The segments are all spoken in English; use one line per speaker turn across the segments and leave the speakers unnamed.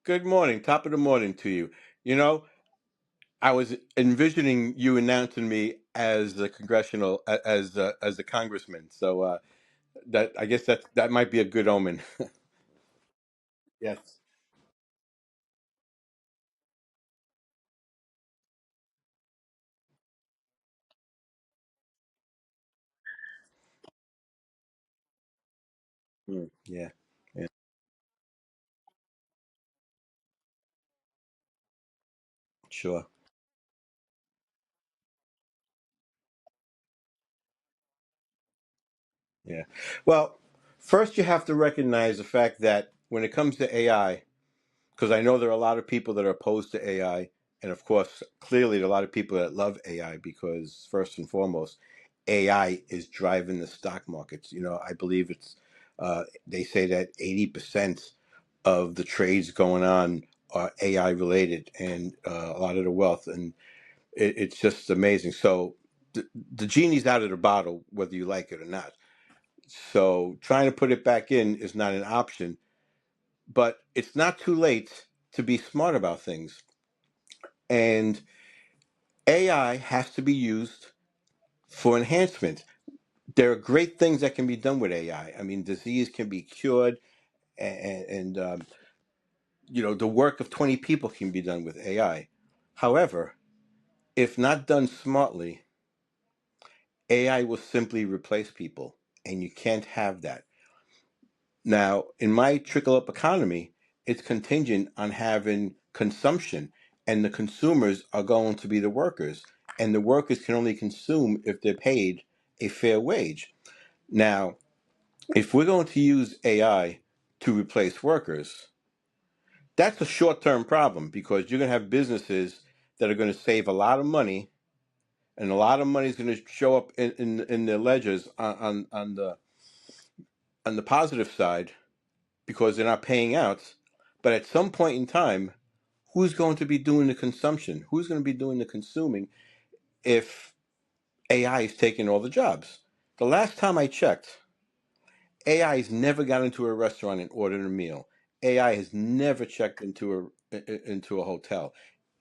Good morning, top of the morning to you. You know, I was envisioning you announcing me as a as a congressman. That I guess that might be a good omen. Yes. Yeah. Yeah. Sure. Yeah. Well, first you have to recognize the fact that when it comes to AI, because I know there are a lot of people that are opposed to AI, and of course, clearly, there are a lot of people that love AI because first and foremost, AI is driving the stock markets. I believe they say that 80% of the trades going on are AI related, and a lot of the wealth, and it's just amazing. So the genie's out of the bottle, whether you like it or not. So trying to put it back in is not an option, but it's not too late to be smart about things. And AI has to be used for enhancement. There are great things that can be done with AI. I mean, disease can be cured, and the work of 20 people can be done with AI. However, if not done smartly, AI will simply replace people, and you can't have that. Now, in my trickle up economy, it's contingent on having consumption, and the consumers are going to be the workers, and the workers can only consume if they're paid a fair wage. Now, if we're going to use AI to replace workers, that's a short term problem because you're going to have businesses that are going to save a lot of money, and a lot of money is going to show up in their ledgers on the positive side because they're not paying out. But at some point in time, who's going to be doing the consumption? Who's going to be doing the consuming if AI is taking all the jobs? The last time I checked, AI has never got into a restaurant and ordered a meal. AI has never checked into a hotel.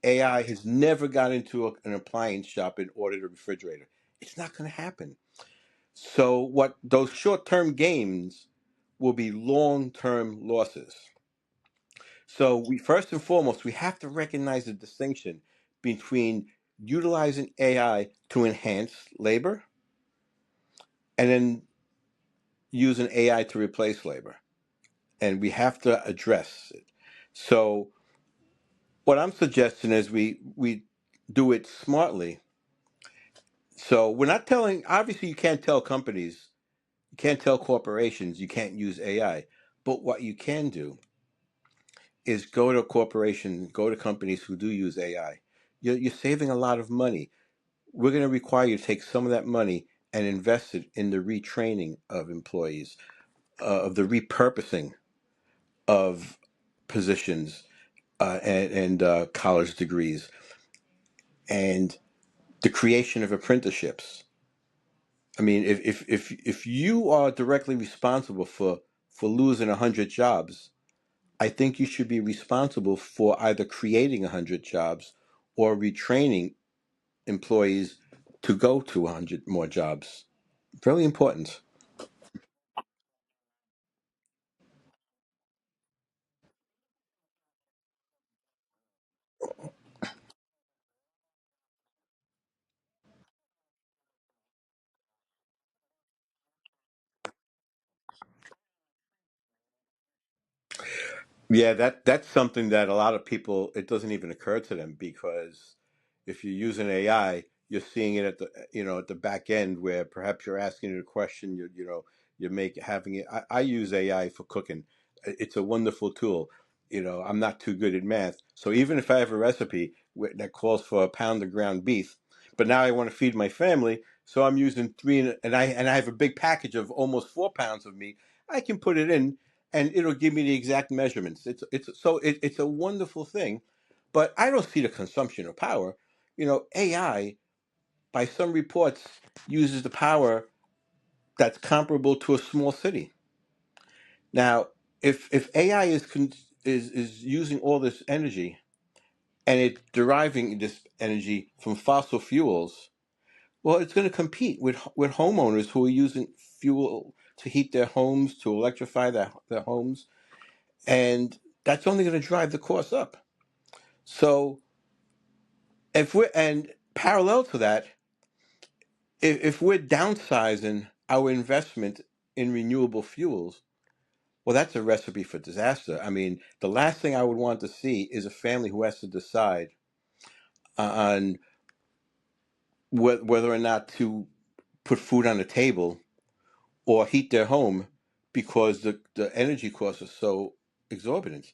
AI has never got into an appliance shop and ordered a refrigerator. It's not going to happen. So what those short-term gains will be long-term losses. So we first and foremost we have to recognize the distinction between utilizing AI to enhance labor and then using AI to replace labor. And we have to address it. So what I'm suggesting is we do it smartly. So we're not telling obviously you can't tell companies, you can't tell corporations you can't use AI. But what you can do is go to corporations, go to companies who do use AI. You're saving a lot of money. We're going to require you to take some of that money and invest it in the retraining of employees, of the repurposing of positions and college degrees, and the creation of apprenticeships. I mean, if you are directly responsible for losing 100 jobs, I think you should be responsible for either creating 100 jobs or retraining employees to go to 100 more jobs. Very important. Yeah, that's something that a lot of people it doesn't even occur to them because if you're using AI, you're seeing it at the back end where perhaps you're asking it a question, you make having it. I use AI for cooking. It's a wonderful tool. I'm not too good at math, so even if I have a recipe that calls for a pound of ground beef, but now I want to feed my family, so I'm using and I have a big package of almost 4 pounds of meat. I can put it in and it'll give me the exact measurements. It's a wonderful thing, but I don't see the consumption of power. AI by some reports uses the power that's comparable to a small city. Now, if AI is using all this energy, and it's deriving this energy from fossil fuels, well, it's going to compete with homeowners who are using fuel to heat their homes, to electrify their homes, and that's only going to drive the cost up. So if we're and parallel to that, if we're downsizing our investment in renewable fuels, well, that's a recipe for disaster. I mean, the last thing I would want to see is a family who has to decide on whether or not to put food on the table or heat their home because the energy costs are so exorbitant.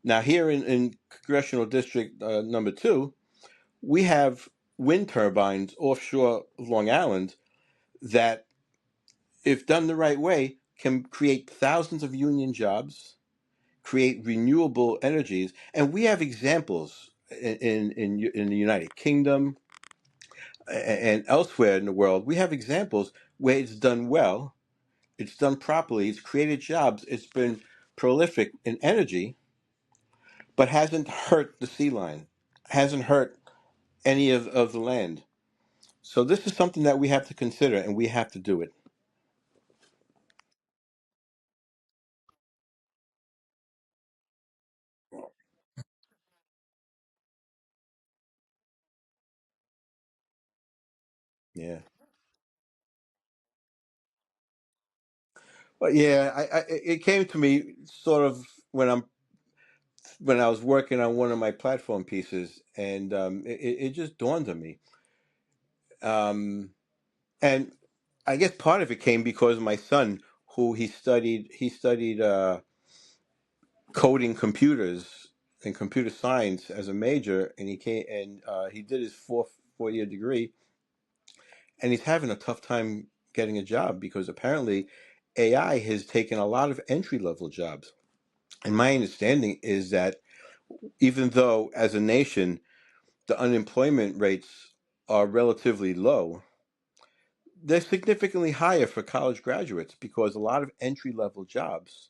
Now, here in Congressional District number 2, we have wind turbines offshore of Long Island that, if done the right way, can create thousands of union jobs, create renewable energies, and we have examples in the United Kingdom and elsewhere in the world. We have examples where it's done well, it's done properly, it's created jobs, it's been prolific in energy, but hasn't hurt the sea line, hasn't hurt any of the land. So this is something that we have to consider, and we have to do it. Yeah. But yeah, it came to me sort of when I was working on one of my platform pieces, and it just dawned on me. Um, and I guess part of it came because my son, who he studied coding computers and computer science as a major, and he did his four-year degree, and he's having a tough time getting a job because apparently AI has taken a lot of entry level jobs. And my understanding is that even though as a nation the unemployment rates are relatively low, they're significantly higher for college graduates because a lot of entry level jobs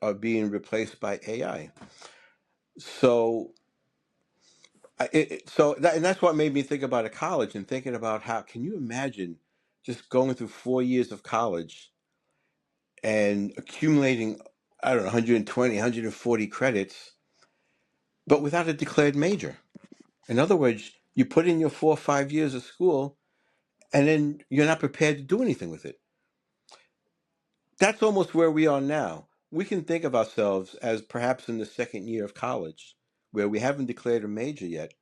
are being replaced by AI. So, and that's what made me think about a college and thinking about how can you imagine just going through 4 years of college and accumulating, I don't know, 120, 140 credits, but without a declared major. In other words, you put in your 4 or 5 years of school and then you're not prepared to do anything with it. That's almost where we are now. We can think of ourselves as perhaps in the second year of college, where we haven't declared a major yet,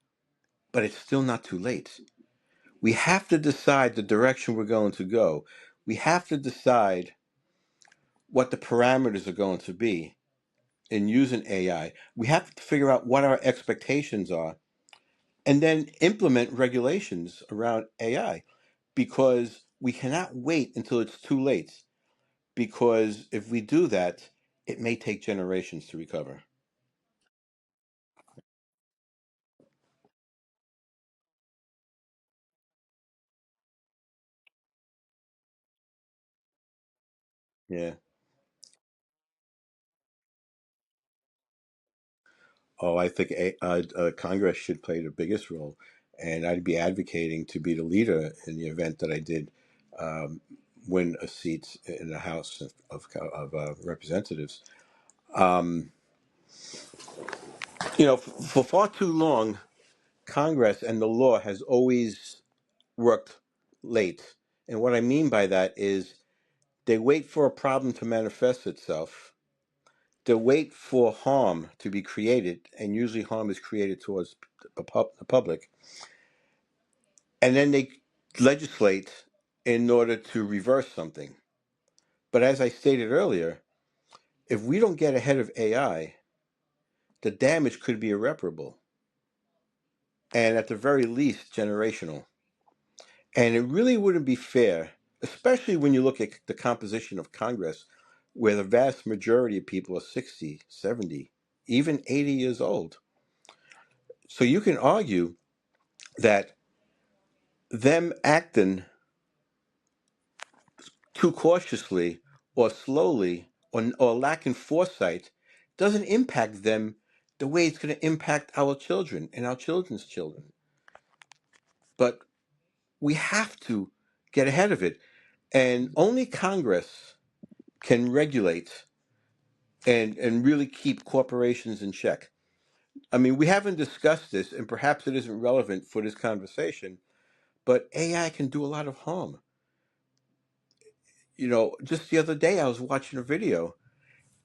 but it's still not too late. We have to decide the direction we're going to go. We have to decide what the parameters are going to be in using AI. We have to figure out what our expectations are and then implement regulations around AI because we cannot wait until it's too late. Because if we do that, it may take generations to recover. Yeah. Oh, I think Congress should play the biggest role, and I'd be advocating to be the leader in the event that I did um, win a seat in the House of Representatives. Um, for far too long, Congress and the law has always worked late, and what I mean by that is they wait for a problem to manifest itself. They wait for harm to be created, and usually harm is created towards the public, and then they legislate in order to reverse something. But as I stated earlier, if we don't get ahead of AI, the damage could be irreparable, and at the very least, generational. And it really wouldn't be fair, especially when you look at the composition of Congress, where the vast majority of people are 60, 70, even 80 years old. So you can argue that them acting too cautiously or slowly or lacking foresight doesn't impact them the way it's going to impact our children and our children's children. But we have to get ahead of it. And only Congress can regulate and really keep corporations in check. I mean, we haven't discussed this, and perhaps it isn't relevant for this conversation, but AI can do a lot of harm. Just the other day, I was watching a video,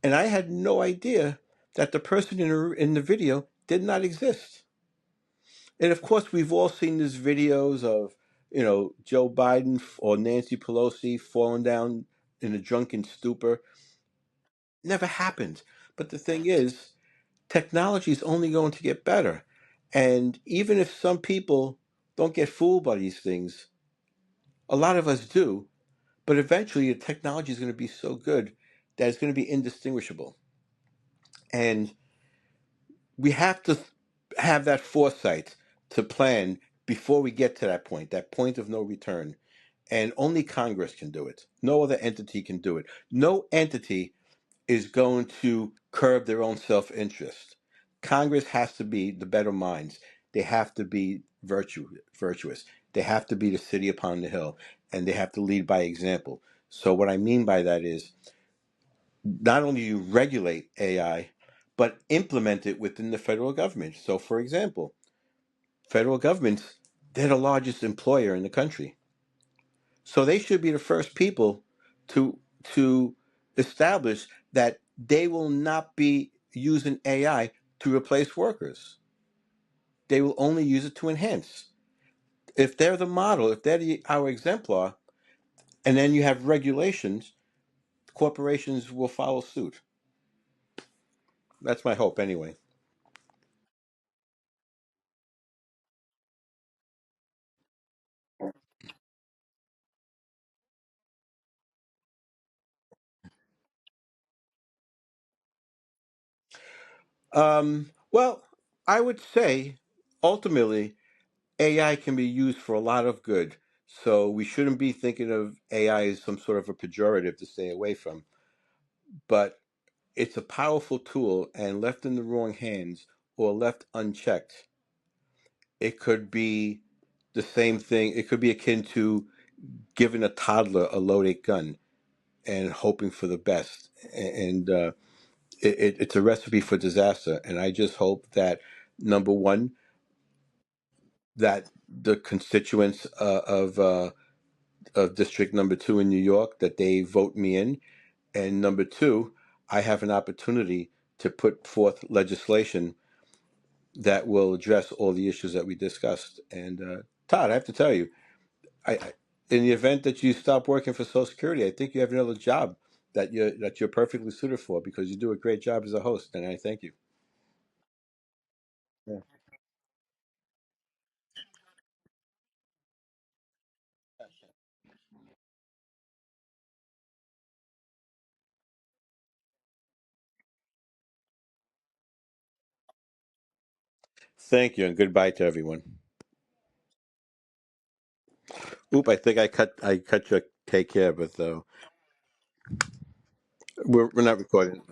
and I had no idea that the person in the video did not exist. And of course, we've all seen these videos of, Joe Biden or Nancy Pelosi falling down in a drunken stupor. Never happened. But the thing is, technology is only going to get better. And even if some people don't get fooled by these things, a lot of us do. But eventually, the technology is going to be so good that it's going to be indistinguishable. And we have to have that foresight to plan before we get to that point of no return. And only Congress can do it. No other entity can do it. No entity is going to curb their own self-interest. Congress has to be the better minds. They have to be virtuous. They have to be the city upon the hill, and they have to lead by example. So what I mean by that is not only you regulate AI, but implement it within the federal government. So, for example, federal governments, they're the largest employer in the country. So they should be the first people to establish that they will not be using AI to replace workers. They will only use it to enhance. If they're the model, if they're our exemplar, and then you have regulations, corporations will follow suit. That's my hope, anyway. Well, I would say ultimately AI can be used for a lot of good. So we shouldn't be thinking of AI as some sort of a pejorative to stay away from. But it's a powerful tool, and left in the wrong hands or left unchecked, it could be the same thing. It could be akin to giving a toddler a loaded gun and hoping for the best. And it's a recipe for disaster. And I just hope that, number one, that the constituents of District Number Two in New York, that they vote me in, and number two, I have an opportunity to put forth legislation that will address all the issues that we discussed. And Todd, I have to tell you, in the event that you stop working for Social Security, I think you have another job that you're perfectly suited for, because you do a great job as a host, and I thank you. Yeah. Thank you, and goodbye to everyone. Oop, I think I cut your take care, but we're not recording.